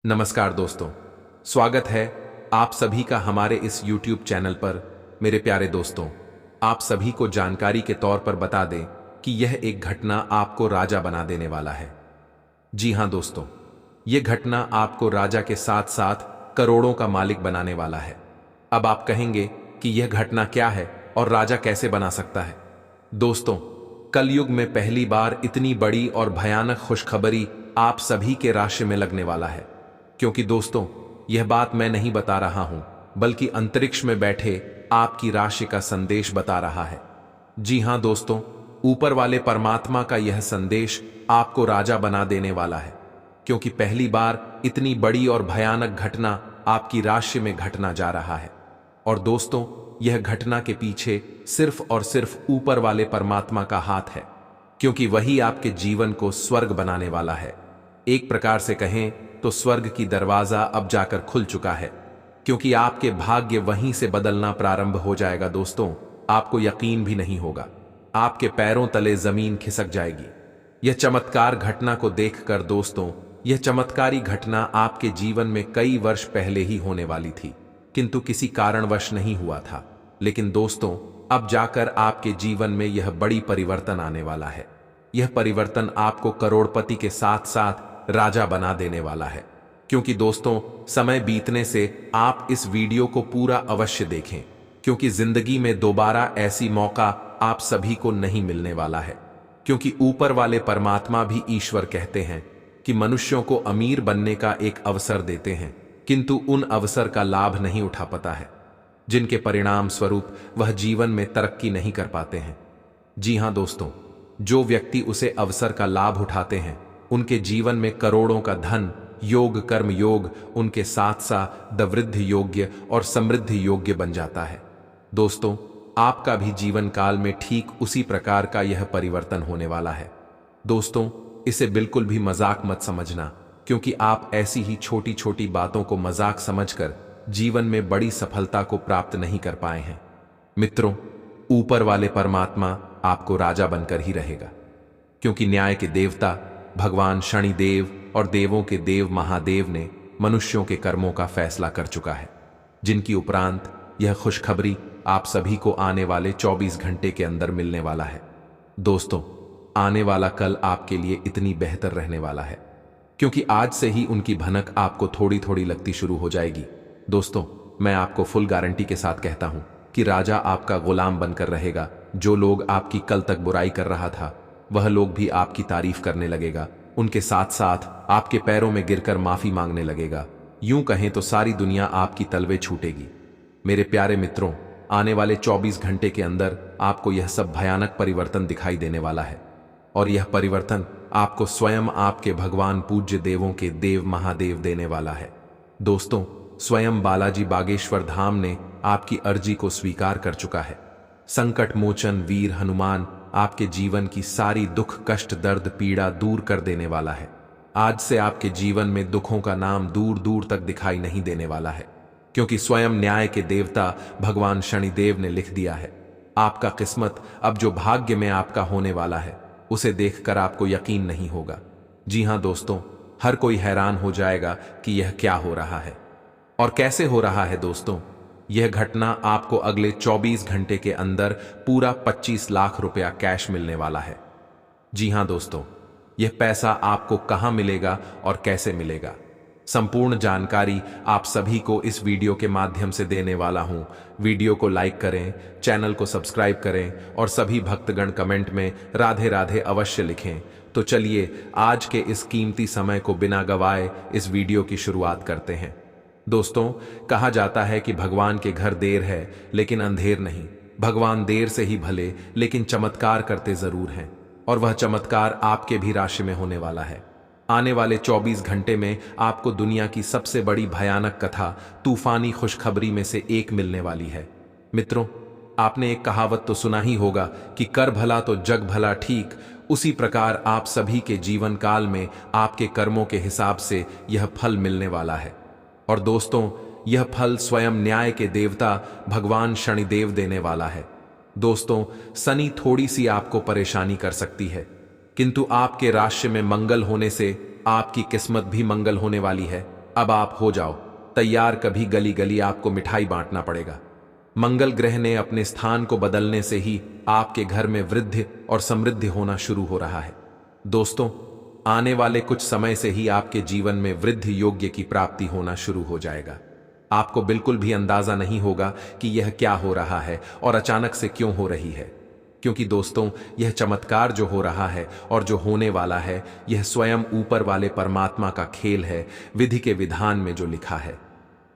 नमस्कार दोस्तों, स्वागत है आप सभी का हमारे इस YouTube चैनल पर। मेरे प्यारे दोस्तों, आप सभी को जानकारी के तौर पर बता दें कि यह एक घटना आपको राजा बना देने वाला है। जी हां दोस्तों, यह घटना आपको राजा के साथ साथ करोड़ों का मालिक बनाने वाला है। अब आप कहेंगे कि यह घटना क्या है और राजा कैसे बना सकता है। दोस्तों, कलयुग में पहली बार इतनी बड़ी और भयानक खुशखबरी आप सभी के राशि में लगने वाला है। क्योंकि दोस्तों, यह बात मैं नहीं बता रहा हूं, बल्कि अंतरिक्ष में बैठे आपकी राशि का संदेश बता रहा है। जी हां दोस्तों, ऊपर वाले परमात्मा का यह संदेश आपको राजा बना देने वाला है। क्योंकि पहली बार इतनी बड़ी और भयानक घटना आपकी राशि में घटना जा रहा है। और दोस्तों, यह घटना के पीछे सिर्फ और सिर्फ ऊपर वाले परमात्मा का हाथ है। क्योंकि वही आपके जीवन को स्वर्ग बनाने वाला है। एक प्रकार से कहें तो स्वर्ग की दरवाजा अब जाकर खुल चुका है। क्योंकि आपके भाग्य वहीं से बदलना प्रारंभ हो जाएगा। दोस्तों, आपको यकीन भी नहीं होगा, आपके पैरों तले जमीन खिसक जाएगी। यह चमत्कार घटना को देखकर दोस्तों, यह चमत्कारी घटना आपके जीवन में कई वर्ष पहले ही होने वाली थी, किंतु किसी कारणवश नहीं हुआ था। लेकिन दोस्तों, अब जाकर आपके जीवन में यह बड़ी परिवर्तन आने वाला है। यह परिवर्तन आपको करोड़पति के साथ साथ राजा बना देने वाला है। क्योंकि दोस्तों, समय बीतने से आप इस वीडियो को पूरा अवश्य देखें। क्योंकि जिंदगी में दोबारा ऐसी मौका आप सभी को नहीं मिलने वाला है। क्योंकि ऊपर वाले परमात्मा भी ईश्वर कहते हैं कि मनुष्यों को अमीर बनने का एक अवसर देते हैं, किंतु उन अवसर का लाभ नहीं उठा पाता है, जिनके परिणाम स्वरूप वह जीवन में तरक्की नहीं कर पाते हैं। जी हां दोस्तों, जो व्यक्ति उसे अवसर का लाभ उठाते हैं, उनके जीवन में करोड़ों का धन, योग, कर्म योग, उनके साथ साथ द वृद्धि योग्य और समृद्धि योग्य बन जाता है। दोस्तों, आपका भी जीवन काल में ठीक उसी प्रकार का यह परिवर्तन होने वाला है। दोस्तों, इसे बिल्कुल भी मजाक मत समझना, क्योंकि आप ऐसी ही छोटी छोटी बातों को मजाक समझकर जीवन में बड़ी सफलता को प्राप्त नहीं कर पाए हैं। मित्रों, ऊपर वाले परमात्मा आपको राजा बनकर ही रहेगा। क्योंकि न्याय के देवता भगवान शनिदेव और देवों के देव महादेव ने मनुष्यों के कर्मों का फैसला कर चुका है, जिनकी उपरांत यह खुशखबरी आप सभी को आने वाले 24 घंटे के अंदर मिलने वाला है। दोस्तों, आने वाला कल आपके लिए इतनी बेहतर रहने वाला है, क्योंकि आज से ही उनकी भनक आपको थोड़ी थोड़ी लगती शुरू हो जाएगी। दोस्तों, मैं आपको फुल गारंटी के साथ कहता हूं कि राजा आपका गुलाम बनकर रहेगा। जो लोग आपकी कल तक बुराई कर रहा था, वह लोग भी आपकी तारीफ करने लगेगा। उनके साथ साथ आपके पैरों में गिरकर माफी मांगने लगेगा। यूं कहें तो सारी दुनिया आपकी तलवे छूटेगी। मेरे प्यारे मित्रों, आने वाले 24 घंटे के अंदर आपको यह सब भयानक परिवर्तन दिखाई देने वाला है। और यह परिवर्तन आपको स्वयं आपके भगवान पूज्य देवों के देव महादेव देने वाला है। दोस्तों, स्वयं बालाजी बागेश्वर धाम ने आपकी अर्जी को स्वीकार कर चुका है। संकट मोचन वीर हनुमान आपके जीवन की सारी दुख, कष्ट, दर्द, पीड़ा दूर कर देने वाला है। आज से आपके जीवन में दुखों का नाम दूर दूर तक दिखाई नहीं देने वाला है, क्योंकि स्वयं न्याय के देवता भगवान शनिदेव ने लिख दिया है। आपका किस्मत अब जो भाग्य में आपका होने वाला है, उसे देखकर आपको यकीन नहीं होगा। जी हां दोस्तों, हर कोई हैरान हो जाएगा कि यह क्या हो रहा है और कैसे हो रहा है। दोस्तों, यह घटना आपको अगले 24 घंटे के अंदर पूरा 25 लाख रुपया कैश मिलने वाला है। जी हां दोस्तों, यह पैसा आपको कहां मिलेगा और कैसे मिलेगा, संपूर्ण जानकारी आप सभी को इस वीडियो के माध्यम से देने वाला हूं। वीडियो को लाइक करें, चैनल को सब्सक्राइब करें और सभी भक्तगण कमेंट में राधे राधे अवश्य लिखें। तो चलिए आज के इस कीमती समय को बिना गवाए इस वीडियो की शुरुआत करते हैं। दोस्तों, कहा जाता है कि भगवान के घर देर है लेकिन अंधेर नहीं। भगवान देर से ही भले, लेकिन चमत्कार करते जरूर हैं। और वह चमत्कार आपके भी राशि में होने वाला है। आने वाले 24 घंटे में आपको दुनिया की सबसे बड़ी भयानक कथा, तूफानी खुशखबरी में से एक मिलने वाली है। मित्रों, आपने एक कहावत तो सुना ही होगा कि कर भला तो जग भला। ठीक उसी प्रकार आप सभी के जीवन काल में आपके कर्मों के हिसाब से यह फल मिलने वाला है। और दोस्तों, यह फल स्वयं न्याय के देवता भगवान शनिदेव देने वाला है। दोस्तों, शनि थोड़ी सी आपको परेशानी कर सकती है, किंतु आपके राशि में मंगल होने से आपकी किस्मत भी मंगल होने वाली है। अब आप हो जाओ तैयार, कभी गली गली आपको मिठाई बांटना पड़ेगा। मंगल ग्रह ने अपने स्थान को बदलने से ही आपके घर में वृद्धि और समृद्धि होना शुरू हो रहा है। दोस्तों, आने वाले कुछ समय से ही आपके जीवन में वृद्धि योग्य की प्राप्ति होना शुरू हो जाएगा। आपको बिल्कुल भी अंदाजा नहीं होगा कि यह क्या हो रहा है और अचानक से क्यों हो रही है, क्योंकि दोस्तों, यह चमत्कार जो हो रहा है और जो होने वाला है, यह स्वयं ऊपर वाले परमात्मा का खेल है। विधि के विधान में जो लिखा है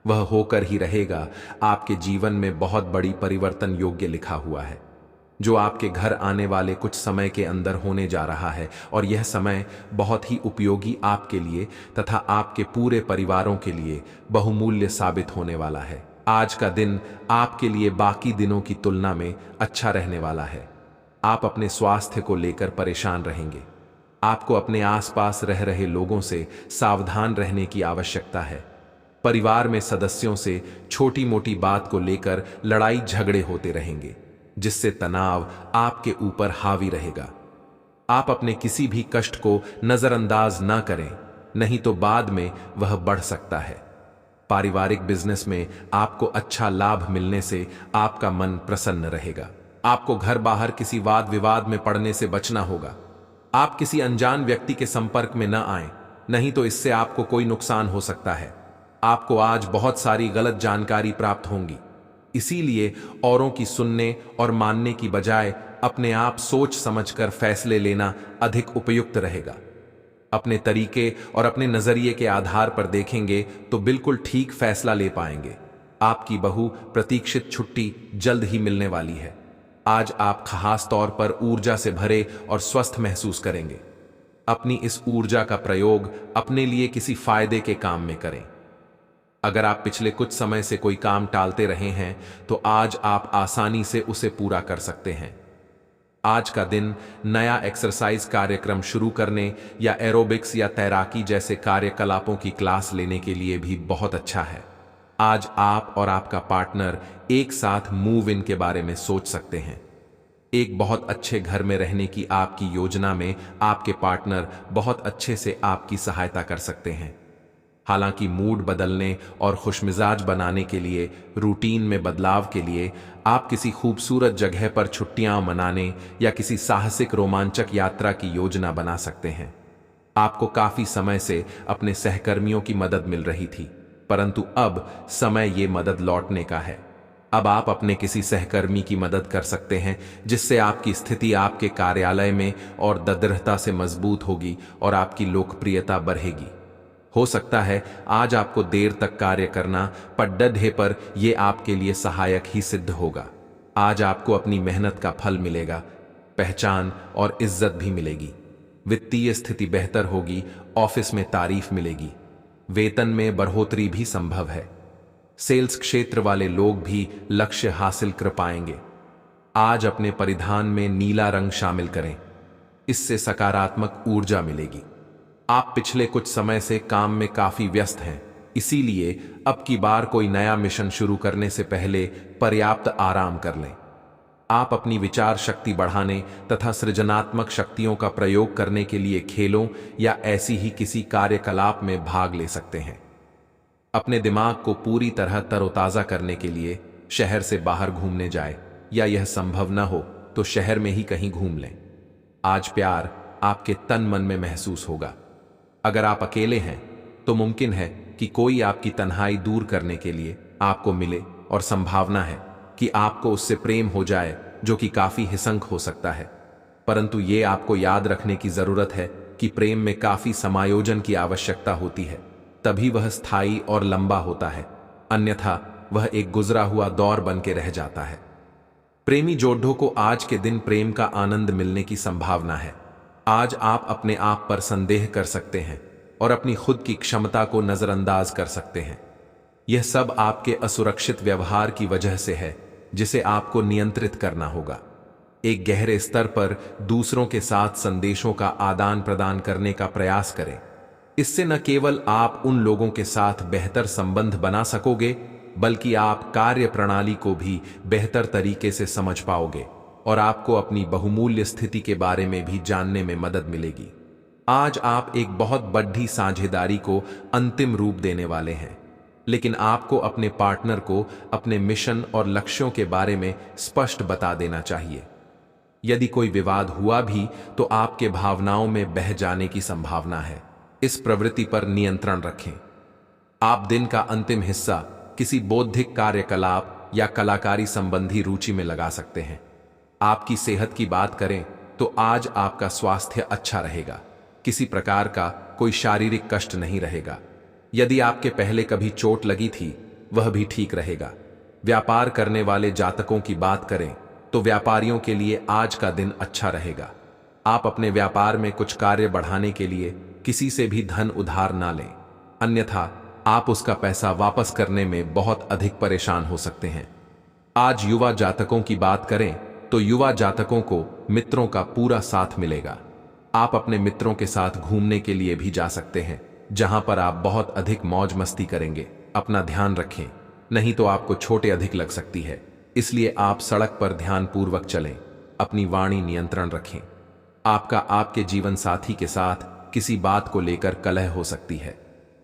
वह होकर ही रहेगा। आपके जीवन में बहुत बड़ी परिवर्तन योग्य लिखा हुआ है, जो आपके घर आने वाले कुछ समय के अंदर होने जा रहा है। और यह समय बहुत ही उपयोगी आपके लिए तथा आपके पूरे परिवारों के लिए बहुमूल्य साबित होने वाला है। आज का दिन आपके लिए बाकी दिनों की तुलना में अच्छा रहने वाला है। आप अपने स्वास्थ्य को लेकर परेशान रहेंगे। आपको अपने आसपास रह रहे लोगों से सावधान रहने की आवश्यकता है। परिवार में सदस्यों से छोटी मोटी बात को लेकर लड़ाई झगड़े होते रहेंगे, जिससे तनाव आपके ऊपर हावी रहेगा। आप अपने किसी भी कष्ट को नजरअंदाज ना करें, नहीं तो बाद में वह बढ़ सकता है। पारिवारिक बिजनेस में आपको अच्छा लाभ मिलने से आपका मन प्रसन्न रहेगा। आपको घर बाहर किसी वाद विवाद में पड़ने से बचना होगा। आप किसी अनजान व्यक्ति के संपर्क में न आएं, नहीं तो इससे आपको कोई नुकसान हो सकता है। आपको आज बहुत सारी गलत जानकारी प्राप्त होंगी, इसीलिए औरों की सुनने और मानने की बजाय अपने आप सोच समझकर फैसले लेना अधिक उपयुक्त रहेगा। अपने तरीके और अपने नजरिए के आधार पर देखेंगे तो बिल्कुल ठीक फैसला ले पाएंगे। आपकी बहु प्रतीक्षित छुट्टी जल्द ही मिलने वाली है। आज आप खास तौर पर ऊर्जा से भरे और स्वस्थ महसूस करेंगे। अपनी इस ऊर्जा का प्रयोग अपने लिए किसी फायदे के काम में करें। अगर आप पिछले कुछ समय से कोई काम टालते रहे हैं तो आज आप आसानी से उसे पूरा कर सकते हैं। आज का दिन नया एक्सरसाइज कार्यक्रम शुरू करने या एरोबिक्स या तैराकी जैसे कार्यकलापों की क्लास लेने के लिए भी बहुत अच्छा है। आज आप और आपका पार्टनर एक साथ मूव इन के बारे में सोच सकते हैं। एक बहुत अच्छे घर में रहने की आपकी योजना में आपके पार्टनर बहुत अच्छे से आपकी सहायता कर सकते हैं। हालांकि मूड बदलने और खुशमिजाज बनाने के लिए, रूटीन में बदलाव के लिए आप किसी खूबसूरत जगह पर छुट्टियां मनाने या किसी साहसिक रोमांचक यात्रा की योजना बना सकते हैं। आपको काफी समय से अपने सहकर्मियों की मदद मिल रही थी, परंतु अब समय ये मदद लौटने का है। अब आप अपने किसी सहकर्मी की मदद कर सकते हैं, जिससे आपकी स्थिति आपके कार्यालय में और दृढ़ता से मजबूत होगी और आपकी लोकप्रियता बढ़ेगी। हो सकता है आज आपको देर तक कार्य करना पड़े पर यह आपके लिए सहायक ही सिद्ध होगा। आज आपको अपनी मेहनत का फल मिलेगा, पहचान और इज्जत भी मिलेगी। वित्तीय स्थिति बेहतर होगी, ऑफिस में तारीफ मिलेगी, वेतन में बढ़ोतरी भी संभव है। सेल्स क्षेत्र वाले लोग भी लक्ष्य हासिल कर पाएंगे। आज अपने परिधान में नीला रंग शामिल करें, इससे सकारात्मक ऊर्जा मिलेगी। आप पिछले कुछ समय से काम में काफी व्यस्त हैं, इसीलिए अब की बार कोई नया मिशन शुरू करने से पहले पर्याप्त आराम कर लें। आप अपनी विचार शक्ति बढ़ाने तथा सृजनात्मक शक्तियों का प्रयोग करने के लिए खेलों या ऐसी ही किसी कार्यकलाप में भाग ले सकते हैं। अपने दिमाग को पूरी तरह तरोताजा करने के लिए शहर से बाहर घूमने जाए, या यह संभव न हो तो शहर में ही कहीं घूम लें। आज प्यार आपके तन मन में महसूस होगा। अगर आप अकेले हैं तो मुमकिन है कि कोई आपकी तन्हाई दूर करने के लिए आपको मिले, और संभावना है कि आपको उससे प्रेम हो जाए, जो कि काफी हिंसक हो सकता है। परंतु ये आपको याद रखने की जरूरत है कि प्रेम में काफी समायोजन की आवश्यकता होती है, तभी वह स्थायी और लंबा होता है, अन्यथा वह एक गुजरा हुआ दौर बन के रह जाता है। प्रेमी जोड़ों को आज के दिन प्रेम का आनंद मिलने की संभावना है। आज आप अपने आप पर संदेह कर सकते हैं और अपनी खुद की क्षमता को नजरअंदाज कर सकते हैं। यह सब आपके असुरक्षित व्यवहार की वजह से है, जिसे आपको नियंत्रित करना होगा। एक गहरे स्तर पर दूसरों के साथ संदेशों का आदान प्रदान करने का प्रयास करें। इससे न केवल आप उन लोगों के साथ बेहतर संबंध बना सकोगे, बल्कि आप कार्य प्रणाली को भी बेहतर तरीके से समझ पाओगे और आपको अपनी बहुमूल्य स्थिति के बारे में भी जानने में मदद मिलेगी। आज आप एक बहुत बड़ी साझेदारी को अंतिम रूप देने वाले हैं, लेकिन आपको अपने पार्टनर को अपने मिशन और लक्ष्यों के बारे में स्पष्ट बता देना चाहिए। यदि कोई विवाद हुआ भी तो आपके भावनाओं में बह जाने की संभावना है। इस प्रवृत्ति पर नियंत्रण रखें। आप दिन का अंतिम हिस्सा किसी बौद्धिक कार्यकलाप या कलाकारी संबंधी रुचि में लगा सकते हैं। आपकी सेहत की बात करें तो आज आपका स्वास्थ्य अच्छा रहेगा। किसी प्रकार का कोई शारीरिक कष्ट नहीं रहेगा। यदि आपके पहले कभी चोट लगी थी वह भी ठीक रहेगा। व्यापार करने वाले जातकों की बात करें तो व्यापारियों के लिए आज का दिन अच्छा रहेगा। आप अपने व्यापार में कुछ कार्य बढ़ाने के लिए किसी से भी धन उधार ना लें, अन्यथा आप उसका पैसा वापस करने में बहुत अधिक परेशान हो सकते हैं। आज युवा जातकों की बात करें तो युवा जातकों को मित्रों का पूरा साथ मिलेगा। आप अपने मित्रों के साथ घूमने के लिए भी जा सकते हैं, जहां पर आप बहुत अधिक मौज मस्ती करेंगे। अपना ध्यान रखें, नहीं तो आपको चोट अधिक लग सकती है, इसलिए आप सड़क पर ध्यानपूर्वक चलें। अपनी वाणी नियंत्रण रखें। आपका आपके जीवन साथी के साथ किसी बात को लेकर कलह हो सकती है।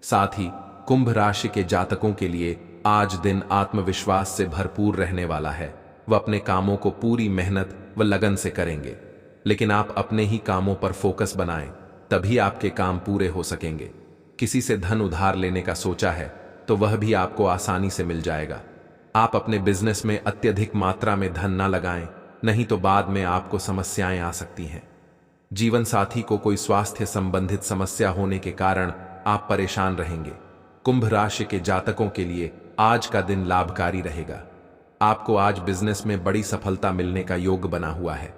साथ ही कुंभ राशि के जातकों के लिए आज दिन आत्मविश्वास से भरपूर रहने वाला है। वह अपने कामों को पूरी मेहनत व लगन से करेंगे, लेकिन आप अपने ही कामों पर फोकस बनाएं, तभी आपके काम पूरे हो सकेंगे। किसी से धन उधार लेने का सोचा है तो वह भी आपको आसानी से मिल जाएगा। आप अपने बिजनेस में अत्यधिक मात्रा में धन ना लगाएं, नहीं तो बाद में आपको समस्याएं आ सकती हैं। जीवन साथी को कोई स्वास्थ्य संबंधित समस्या होने के कारण आप परेशान रहेंगे। कुंभ राशि के जातकों के लिए आज का दिन लाभकारी रहेगा। आपको आज बिजनेस में बड़ी सफलता मिलने का योग बना हुआ है।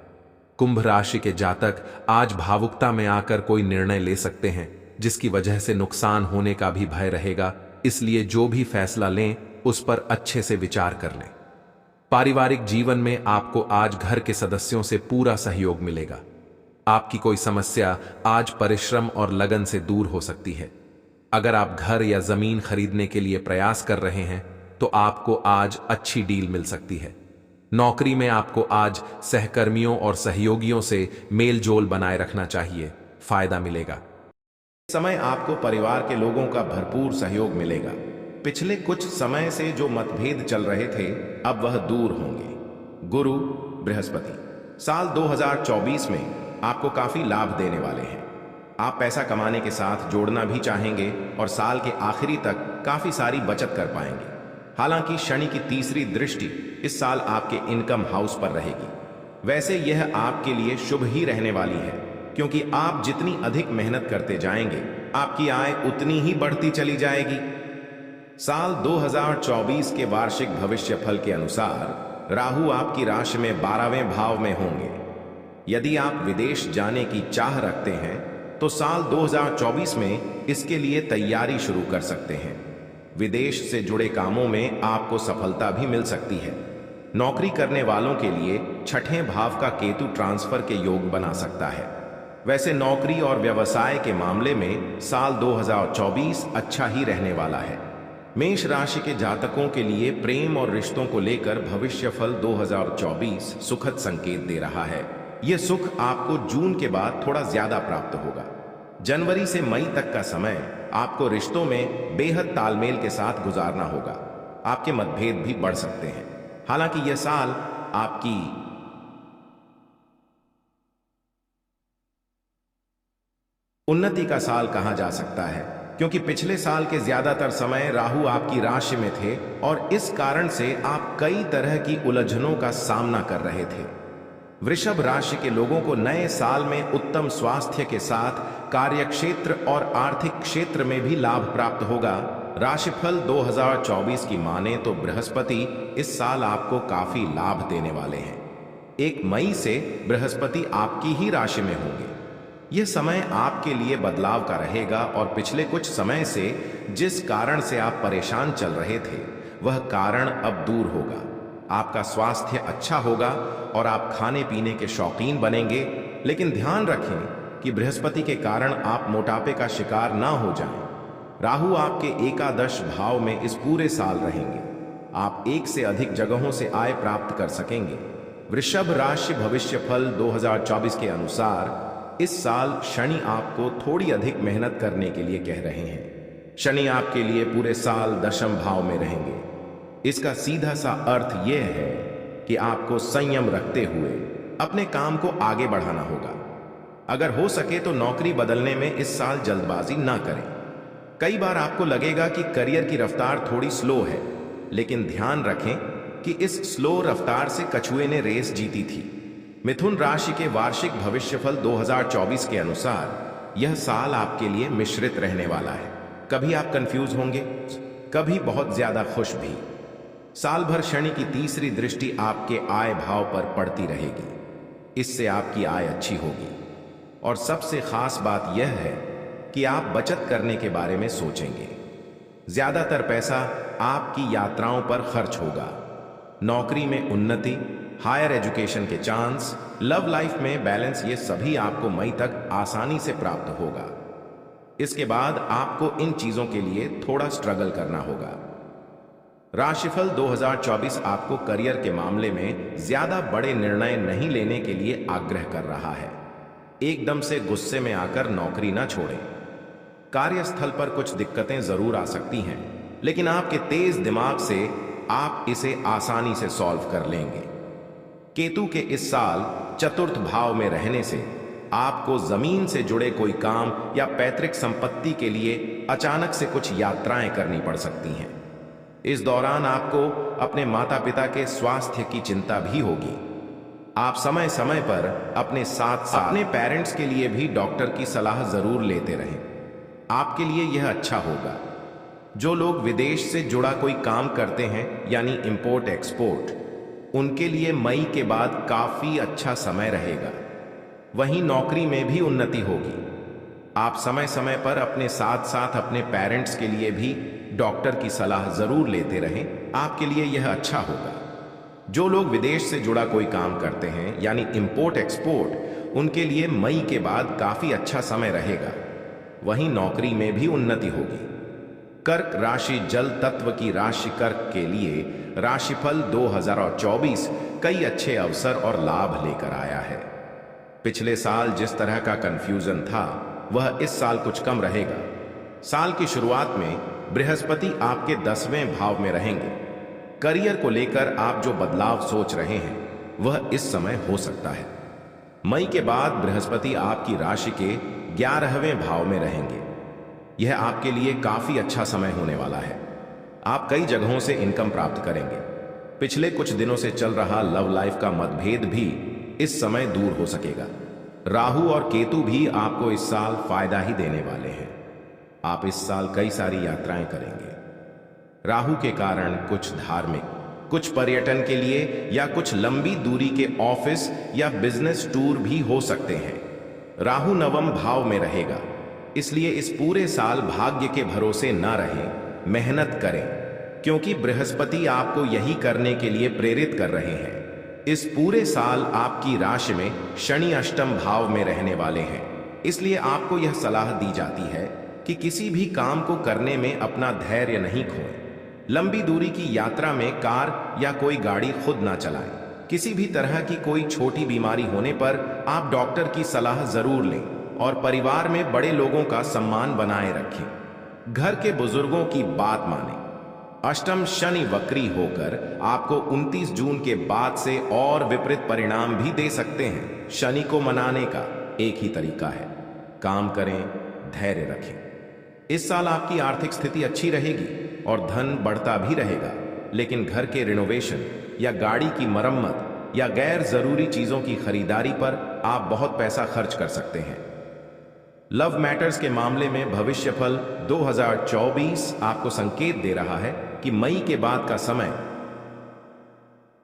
कुंभ राशि के जातक आज भावुकता में आकर कोई निर्णय ले सकते हैं, जिसकी वजह से नुकसान होने का भी भय रहेगा। इसलिए जो भी फैसला लें उस पर अच्छे से विचार कर लें। पारिवारिक जीवन में आपको आज घर के सदस्यों से पूरा सहयोग मिलेगा। आपकी कोई समस्या आज परिश्रम और लगन से दूर हो सकती है। अगर आप घर या जमीन खरीदने के लिए प्रयास कर रहे हैं तो आपको आज अच्छी डील मिल सकती है। नौकरी में आपको आज सहकर्मियों और सहयोगियों से मेल जोल बनाए रखना चाहिए, फायदा मिलेगा। इस समय आपको परिवार के लोगों का भरपूर सहयोग मिलेगा। पिछले कुछ समय से जो मतभेद चल रहे थे अब वह दूर होंगे। गुरु बृहस्पति साल 2024 में आपको काफी लाभ देने वाले हैं। आप पैसा कमाने के साथ जोड़ना भी चाहेंगे और साल के आखिरी तक काफी सारी बचत कर पाएंगे। हालांकि शनि की तीसरी दृष्टि इस साल आपके इनकम हाउस पर रहेगी। वैसे यह आपके लिए शुभ ही रहने वाली है, क्योंकि आप जितनी अधिक मेहनत करते जाएंगे आपकी आय उतनी ही बढ़ती चली जाएगी। साल 2024 के वार्षिक भविष्य फल के अनुसार राहु आपकी राशि में 12वें भाव में होंगे। यदि आप विदेश जाने की चाह रखते हैं तो साल 2024 में इसके लिए तैयारी शुरू कर सकते हैं। विदेश से जुड़े कामों में आपको सफलता भी मिल सकती है। नौकरी करने वालों के लिए छठे भाव का केतु ट्रांसफर के योग बना सकता है। वैसे नौकरी और व्यवसाय के मामले में साल 2024 अच्छा ही रहने वाला है। मेष राशि के जातकों के लिए प्रेम और रिश्तों को लेकर भविष्यफल 2024 सुखद संकेत दे रहा है। यह सुख आपको जून के बाद थोड़ा ज्यादा प्राप्त होगा। जनवरी से मई तक का समय आपको रिश्तों में बेहद तालमेल के साथ गुजारना होगा। आपके मतभेद भी बढ़ सकते हैं। हालांकि यह साल आपकी उन्नति का साल कहा जा सकता है, क्योंकि पिछले साल के ज्यादातर समय राहु आपकी राशि में थे और इस कारण से आप कई तरह की उलझनों का सामना कर रहे थे। वृषभ राशि के लोगों को नए साल में उत्तम स्वास्थ्य के साथ कार्यक्षेत्र और आर्थिक क्षेत्र में भी लाभ प्राप्त होगा। राशिफल 2024 की माने तो बृहस्पति इस साल आपको काफी लाभ देने वाले हैं। 1 मई से बृहस्पति आपकी ही राशि में होंगे। यह समय आपके लिए बदलाव का रहेगा और पिछले कुछ समय से जिस कारण से आप परेशान चल रहे थे वह कारण अब दूर होगा। आपका स्वास्थ्य अच्छा होगा और आप खाने पीने के शौकीन बनेंगे, लेकिन ध्यान रखें कि बृहस्पति के कारण आप मोटापे का शिकार ना हो जाएं। राहु आपके एकादश भाव में इस पूरे साल रहेंगे। आप एक से अधिक जगहों से आय प्राप्त कर सकेंगे। वृषभ राशि भविष्य फल 2024 के अनुसार इस साल शनि आपको थोड़ी अधिक मेहनत करने के लिए कह रहे हैं। शनि आपके लिए पूरे साल दशम भाव में रहेंगे। इसका सीधा सा अर्थ यह है कि आपको संयम रखते हुए अपने काम को आगे बढ़ाना होगा। अगर हो सके तो नौकरी बदलने में इस साल जल्दबाजी ना करें। कई बार आपको लगेगा कि करियर की रफ्तार थोड़ी स्लो है, लेकिन ध्यान रखें कि इस स्लो रफ्तार से कछुए ने रेस जीती थी। मिथुन राशि के वार्षिक भविष्यफल 2024 के अनुसार यह साल आपके लिए मिश्रित रहने वाला है। कभी आप कंफ्यूज होंगे, कभी बहुत ज्यादा खुश भी। साल भर शनि की तीसरी दृष्टि आपके आय भाव पर पड़ती रहेगी। इससे आपकी आय अच्छी होगी और सबसे खास बात यह है कि आप बचत करने के बारे में सोचेंगे। ज्यादातर पैसा आपकी यात्राओं पर खर्च होगा। नौकरी में उन्नति, हायर एजुकेशन के चांस, लव लाइफ में बैलेंस, ये सभी आपको मई तक आसानी से प्राप्त होगा। इसके बाद आपको इन चीजों के लिए थोड़ा स्ट्रगल करना होगा। राशिफल 2024 आपको करियर के मामले में ज्यादा बड़े निर्णय नहीं लेने के लिए आग्रह कर रहा है। एकदम से गुस्से में आकर नौकरी ना छोड़ें। कार्यस्थल पर कुछ दिक्कतें जरूर आ सकती हैं, लेकिन आपके तेज दिमाग से आप इसे आसानी से सॉल्व कर लेंगे। केतु के इस साल चतुर्थ भाव में रहने से आपको जमीन से जुड़े कोई काम या पैतृक संपत्ति के लिए अचानक से कुछ यात्राएं करनी पड़ सकती हैं। इस दौरान आपको अपने माता पिता के स्वास्थ्य की चिंता भी होगी। आप समय समय पर अपने साथ साथ अपने पेरेंट्स के लिए भी डॉक्टर की सलाह जरूर लेते रहें। आपके लिए यह अच्छा होगा। जो लोग विदेश से जुड़ा कोई काम करते हैं, यानी इंपोर्ट एक्सपोर्ट, उनके लिए मई के बाद काफी अच्छा समय रहेगा। वहीं नौकरी में भी उन्नति होगी। आप समय समय पर अपने साथ साथ अपने पेरेंट्स के लिए भी डॉक्टर की सलाह जरूर लेते रहें। आपके लिए यह अच्छा होगा। जो लोग विदेश से जुड़ा कोई काम करते हैं, यानी इंपोर्ट एक्सपोर्ट, उनके लिए मई के बाद काफी अच्छा समय रहेगा। वहीं नौकरी में भी उन्नति होगी। कर्क राशि जल तत्व की राशि कर्क के लिए राशिफल 2024 कई अच्छे अवसर और लाभ लेकर आया है। पिछले साल जिस तरह का कंफ्यूजन था, वह इस साल कुछ कम रहेगा। साल की शुरुआत में बृहस्पति आपके 10वें भाव में रहेंगे। करियर को लेकर आप जो बदलाव सोच रहे हैं, वह इस समय हो सकता है। मई के बाद बृहस्पति आपकी राशि के 11वें भाव में रहेंगे। यह आपके लिए काफी अच्छा समय होने वाला है। आप कई जगहों से इनकम प्राप्त करेंगे। पिछले कुछ दिनों से चल रहा लव लाइफ का मतभेद भी इस समय दूर हो सकेगा। राहु और केतु भी आपको इस साल फायदा ही देने वाले हैं। आप इस साल कई सारी यात्राएं करेंगे। राहु के कारण कुछ धार्मिक, कुछ पर्यटन के लिए या कुछ लंबी दूरी के ऑफिस या बिजनेस टूर भी हो सकते हैं। राहु 9वें भाव में रहेगा, इसलिए इस पूरे साल भाग्य के भरोसे ना रहें, मेहनत करें, क्योंकि बृहस्पति आपको यही करने के लिए प्रेरित कर रहे हैं। इस पूरे साल आपकी राशि में शनि अष्टम भाव में रहने वाले हैं, इसलिए आपको यह सलाह दी जाती है कि किसी भी काम को करने में अपना धैर्य नहीं खोएं। लंबी दूरी की यात्रा में कार या कोई गाड़ी खुद ना चलाएं। किसी भी तरह की कोई छोटी बीमारी होने पर आप डॉक्टर की सलाह जरूर लें और परिवार में बड़े लोगों का सम्मान बनाए रखें। घर के बुजुर्गों की बात मानें। अष्टम शनि वक्री होकर आपको 29 जून के बाद से और विपरीत परिणाम भी दे सकते हैं। शनि को मनाने का एक ही तरीका है, काम करें, धैर्य रखें। इस साल आपकी आर्थिक स्थिति अच्छी रहेगी और धन बढ़ता भी रहेगा, लेकिन घर के रिनोवेशन या गाड़ी की मरम्मत या गैर जरूरी चीजों की खरीदारी पर आप बहुत पैसा खर्च कर सकते हैं। लव मैटर्स के मामले में भविष्यफल 2024 आपको संकेत दे रहा है कि मई के बाद का समय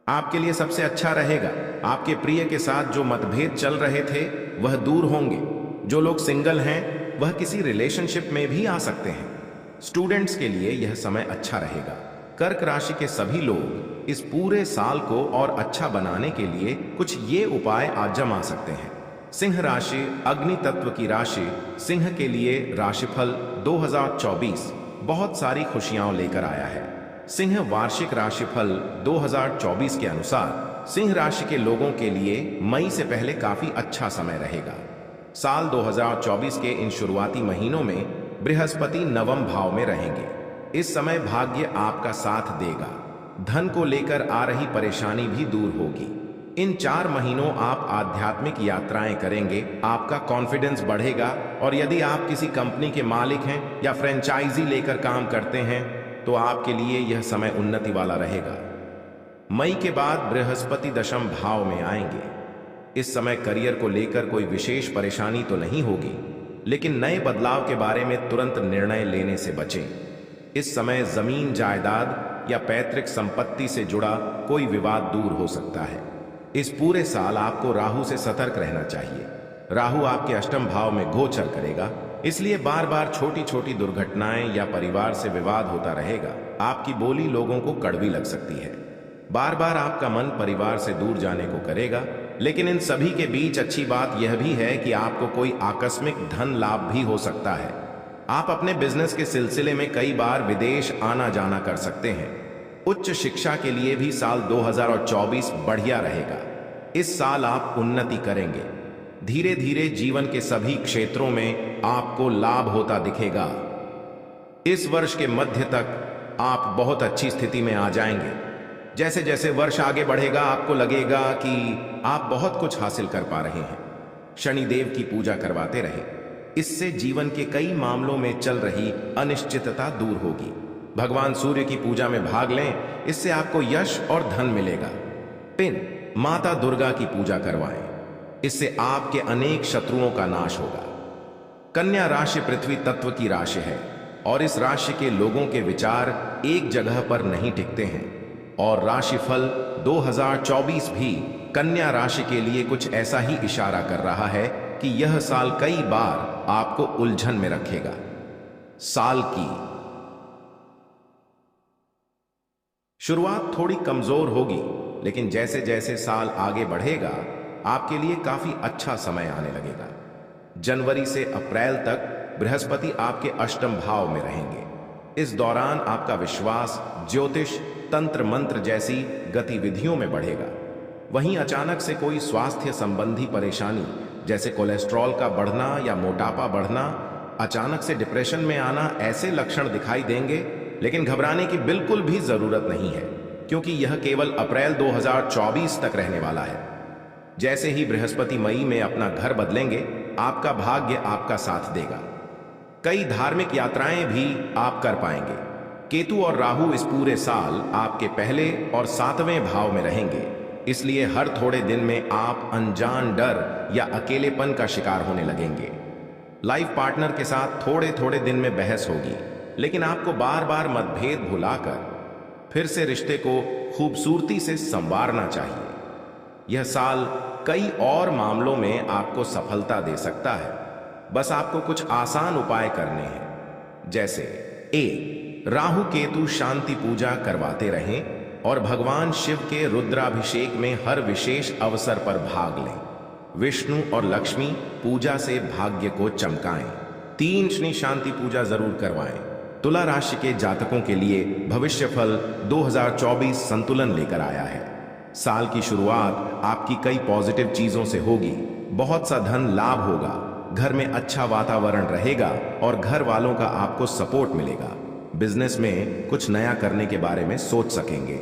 आपके लिए सबसे अच्छा रहेगा। आपके प्रिय के साथ जो मतभेद चल रहे थे, वह दूर होंगे। जो लोग सिंगल हैं, वह किसी रिलेशनशिप में भी आ सकते हैं। स्टूडेंट्स के लिए यह समय अच्छा रहेगा। कर्क राशि के सभी लोग इस पूरे साल को और अच्छा बनाने के लिए कुछ ये उपाय आजमा सकते हैं। सिंह राशि अग्नि तत्व की राशि, सिंह के लिए राशिफल 2024 बहुत सारी खुशियां लेकर आया है। सिंह वार्षिक राशिफल 2024 के अनुसार सिंह राशि के लोगों के लिए मई से पहले काफी अच्छा समय रहेगा। साल 2024 के इन शुरुआती महीनों में बृहस्पति नवम भाव में रहेंगे। इस समय भाग्य आपका साथ देगा। धन को लेकर आ रही परेशानी भी दूर होगी। इन 4 महीनों आप आध्यात्मिक यात्राएं करेंगे, आपका कॉन्फिडेंस बढ़ेगा और यदि आप किसी कंपनी के मालिक हैं या फ्रेंचाइजी लेकर काम करते हैं तो आपके लिए यह समय उन्नति वाला रहेगा। मई के बाद बृहस्पति दशम भाव में आएंगे। इस समय करियर को लेकर कोई विशेष परेशानी तो नहीं होगी, लेकिन नए बदलाव के बारे में तुरंत निर्णय लेने से बचें। इस समय जमीन जायदाद या पैतृक संपत्ति से जुड़ा कोई विवाद दूर हो सकता है। इस पूरे साल आपको राहु से सतर्क रहना चाहिए। राहु आपके अष्टम भाव में गोचर करेगा, इसलिए बार बार छोटी छोटी दुर्घटनाएं या परिवार से विवाद होता रहेगा। आपकी बोली लोगों को कड़वी लग सकती है। बार बार आपका मन परिवार से दूर जाने को करेगा, लेकिन इन सभी के बीच अच्छी बात यह भी है कि आपको कोई आकस्मिक धन लाभ भी हो सकता है। आप अपने बिजनेस के सिलसिले में कई बार विदेश आना जाना कर सकते हैं। उच्च शिक्षा के लिए भी साल 2024 बढ़िया रहेगा। इस साल आप उन्नति करेंगे। धीरे धीरे जीवन के सभी क्षेत्रों में आपको लाभ होता दिखेगा। इस वर्ष के मध्य तक आप बहुत अच्छी स्थिति में आ जाएंगे। जैसे जैसे वर्ष आगे बढ़ेगा आपको लगेगा कि आप बहुत कुछ हासिल कर पा रहे हैं। शनिदेव की पूजा करवाते रहे, इससे जीवन के कई मामलों में चल रही अनिश्चितता दूर होगी। भगवान सूर्य की पूजा में भाग लें, इससे आपको यश और धन मिलेगा। पिन माता दुर्गा की पूजा करवाएं, इससे आपके अनेक शत्रुओं का नाश होगा। कन्या राशि पृथ्वी तत्व की राशि है और इस राशि के लोगों के विचार एक जगह पर नहीं टिकते हैं और राशिफल 2024 भी कन्या राशि के लिए कुछ ऐसा ही इशारा कर रहा है कि यह साल कई बार आपको उलझन में रखेगा। साल की शुरुआत थोड़ी कमजोर होगी, लेकिन जैसे जैसे साल आगे बढ़ेगा आपके लिए काफी अच्छा समय आने लगेगा। जनवरी से अप्रैल तक बृहस्पति आपके अष्टम भाव में रहेंगे। इस दौरान आपका विश्वास ज्योतिष, तंत्र मंत्र जैसी गतिविधियों में बढ़ेगा। वहीं अचानक से कोई स्वास्थ्य संबंधी परेशानी जैसे कोलेस्ट्रॉल का बढ़ना या मोटापा बढ़ना, अचानक से डिप्रेशन में आना, ऐसे लक्षण दिखाई देंगे। लेकिन घबराने की बिल्कुल भी जरूरत नहीं है, क्योंकि यह केवल अप्रैल 2024 तक रहने वाला है। जैसे ही बृहस्पति मई में अपना घर बदलेंगे, आपका भाग्य आपका साथ देगा। कई धार्मिक यात्राएं भी आप कर पाएंगे। केतु और राहु इस पूरे साल आपके पहले और 7वें भाव में रहेंगे, इसलिए हर थोड़े दिन में आप अनजान डर या अकेलेपन का शिकार होने लगेंगे। लाइफ पार्टनर के साथ थोड़े थोड़े दिन में बहस होगी, लेकिन आपको बार बार मतभेद भुलाकर फिर से रिश्ते को खूबसूरती से संवारना चाहिए। यह साल कई और मामलों में आपको सफलता दे सकता है। बस आपको कुछ आसान उपाय करने हैं, जैसे राहु केतु शांति पूजा करवाते रहें और भगवान शिव के रुद्राभिषेक में हर विशेष अवसर पर भाग लें। विष्णु और लक्ष्मी पूजा से भाग्य को चमकाएं। 3 शनि शांति पूजा जरूर करवाएं। तुला राशि के जातकों के लिए भविष्यफल 2024 संतुलन लेकर आया है। साल की शुरुआत आपकी कई पॉजिटिव चीजों से होगी। बहुत सा धन लाभ होगा, घर में अच्छा वातावरण रहेगा और घर वालों का आपको सपोर्ट मिलेगा। बिजनेस में कुछ नया करने के बारे में सोच सकेंगे।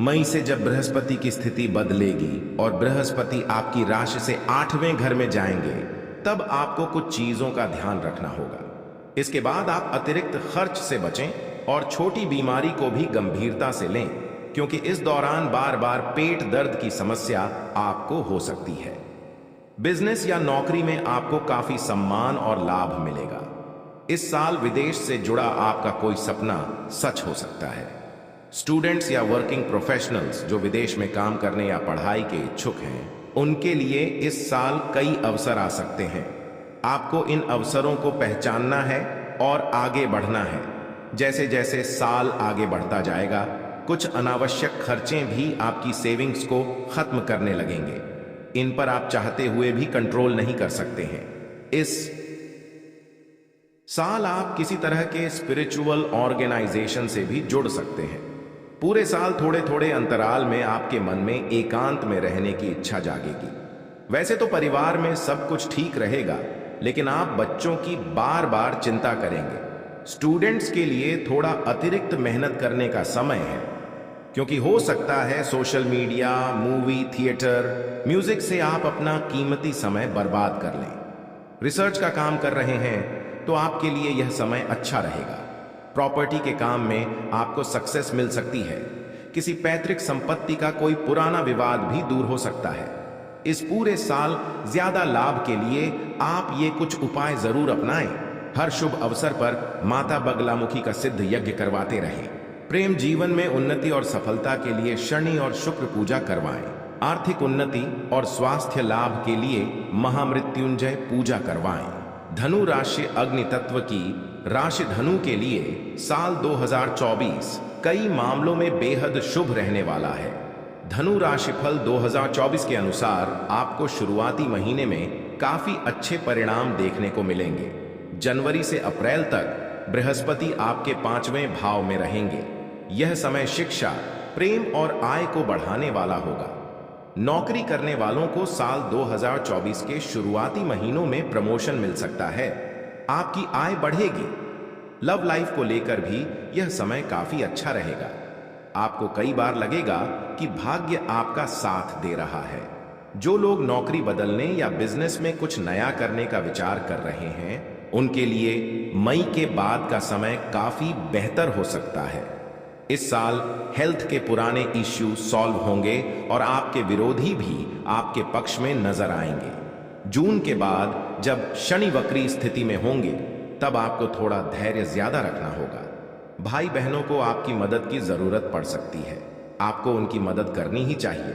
मई से जब बृहस्पति की स्थिति बदलेगी और बृहस्पति आपकी राशि से 8वें घर में जाएंगे, तब आपको कुछ चीजों का ध्यान रखना होगा। इसके बाद आप अतिरिक्त खर्च से बचें और छोटी बीमारी को भी गंभीरता से लें, क्योंकि इस दौरान बार बार पेट दर्द की समस्या आपको हो सकती है। बिजनेस या नौकरी में आपको काफी सम्मान और लाभ मिलेगा। इस साल विदेश से जुड़ा आपका कोई सपना सच हो सकता है। स्टूडेंट्स या वर्किंग प्रोफेशनल्स जो विदेश में काम करने या पढ़ाई के इच्छुक हैं, उनके लिए इस साल कई अवसर आ सकते हैं। आपको इन अवसरों को पहचानना है और आगे बढ़ना है। जैसे जैसे साल आगे बढ़ता जाएगा, कुछ अनावश्यक खर्चे भी आपकी सेविंग्स को खत्म करने लगेंगे। इन पर आप चाहते हुए भी कंट्रोल नहीं कर सकते हैं। इस साल आप किसी तरह के स्पिरिचुअल ऑर्गेनाइजेशन से भी जुड़ सकते हैं। पूरे साल थोड़े थोड़े अंतराल में आपके मन में एकांत में रहने की इच्छा जागेगी। वैसे तो परिवार में सब कुछ ठीक रहेगा, लेकिन आप बच्चों की बार बार चिंता करेंगे। स्टूडेंट्स के लिए थोड़ा अतिरिक्त मेहनत करने का समय है, क्योंकि हो सकता है social media, movie, theatre, music से आप अपना कीमती समय बर्बाद कर लें। रिसर्च का काम कर रहे हैं तो आपके लिए यह समय अच्छा रहेगा। प्रॉपर्टी के काम में आपको सक्सेस मिल सकती है। किसी पैतृक संपत्ति का कोई पुराना विवाद भी दूर हो सकता है। इस पूरे साल ज्यादा लाभ के लिए आप ये कुछ उपाय जरूर अपनाएं। हर शुभ अवसर पर माता बगलामुखी का सिद्ध यज्ञ करवाते रहें। प्रेम जीवन में उन्नति और सफलता के लिए शनि और शुक्र पूजा करवाएं। आर्थिक उन्नति और स्वास्थ्य लाभ के लिए महामृत्युंजय पूजा करवाएं। धनु राशि अग्नि तत्व की राशि धनु के लिए साल 2024 कई मामलों में बेहद शुभ रहने वाला है। धनु राशिफल 2024 के अनुसार आपको शुरुआती महीने में काफी अच्छे परिणाम देखने को मिलेंगे। जनवरी से अप्रैल तक बृहस्पति आपके 5वें भाव में रहेंगे। यह समय शिक्षा, प्रेम और आय को बढ़ाने वाला होगा। नौकरी करने वालों को साल 2024 के शुरुआती महीनों में प्रमोशन मिल सकता है। आपकी आय बढ़ेगी। लव लाइफ को लेकर भी यह समय काफी अच्छा रहेगा। आपको कई बार लगेगा कि भाग्य आपका साथ दे रहा है। जो लोग नौकरी बदलने या बिजनेस में कुछ नया करने का विचार कर रहे हैं, उनके लिए मई के बाद का समय काफी बेहतर हो सकता है। इस साल हेल्थ के पुराने इश्यू सॉल्व होंगे और आपके विरोधी भी आपके पक्ष में नजर आएंगे। जून के बाद जब शनि वक्री स्थिति में होंगे, तब आपको थोड़ा धैर्य ज्यादा रखना होगा। भाई बहनों को आपकी मदद की जरूरत पड़ सकती है। आपको उनकी मदद करनी ही चाहिए।